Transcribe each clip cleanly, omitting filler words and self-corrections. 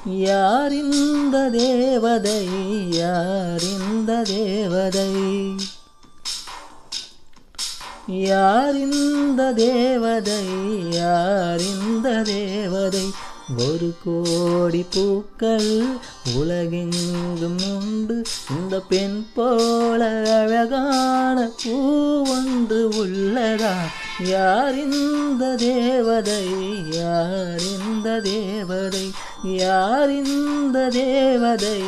யார் இந்த தேவதை? யார் இந்த தேவதை? யார் இந்த தேவதை? யார் இந்த தேவதை? ஒரு கோடி பூக்கள் உலகெங்கும் உண்டு, இந்த பெண் போல அழகான பூ ஒன்று உள்ளதா? யார் இந்த தேவதை? யார் இந்த தேவதை? யார் இந்த தேவதை?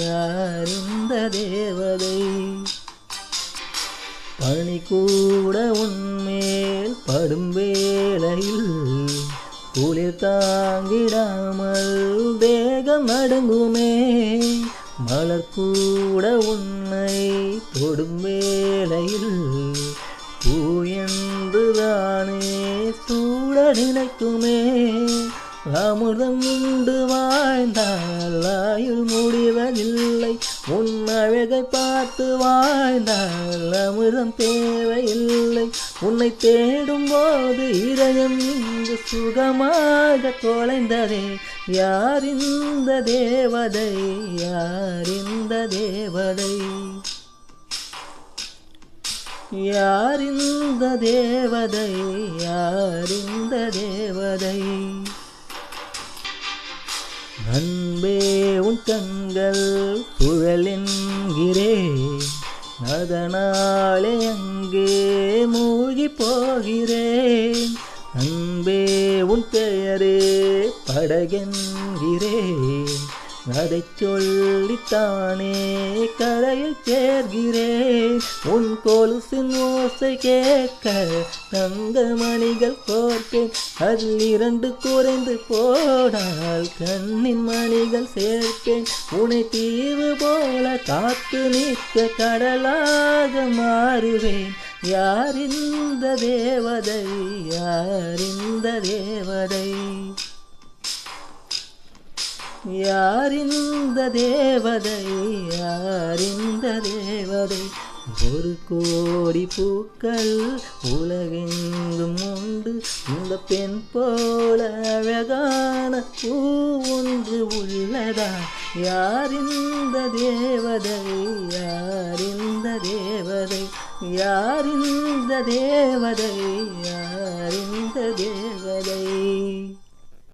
யார் இந்த தேவதை? பனி கூட உன்மேல் படும் வேளையில் குளிர் தாங்கிடாமல் தேகம் நடுங்குமே. மலர் கூட உன்னை தொடும் வேளையில் பூ என்றுதானே சூட நினைக்குமே. அமுதம் உண்டு வாழ்ந்தால் ஆயுள் முடிவதில்லை, உன் அழகை பார்த்து வாழ்ந்தால் அமுதம் தேவையில்லை. உன்னை தேடும் போது இதயம் இங்கு சுகமாக தொலைந்ததே. யார் இந்த தேவதை? யார் இந்த தேவதை? யார் இந்த தேவதை? யார் இந்த தேவதை? அன்பே உன் கண்கள் சுழல் என்கிறேன், அதனாலே அங்கே மூழ்கி போகிறேன். அன்பே உன் பெயரே படகென்கிறேன், அதை சொல்லித்தானே கரையில் சேர்கிறேன். உன் கொலுசின் ஓசை கேட்க தங்க மணிகள் கோர்ப்பேன், அதில் 2 குறைந்து போனால் கண்ணின் மணிகள் சேர்ப்பேன். உன்னை தீவு போல காத்து நிற்க கடலாக மாறுவேன். யார் இந்த தேவதை? யார் இந்த தேவதை? யார் இந்த தேவதை? யார் இந்த தேவதை? ஒரு கோடி பூக்கள் உலகெங்கும் உண்டு, இந்த பெண் போல அழகான பூ ஒன்று உள்ளதா? யார் இந்த தேவதை? யார் இந்த தேவதை? யார் இந்த தேவதை? யார் இந்த தேவதை?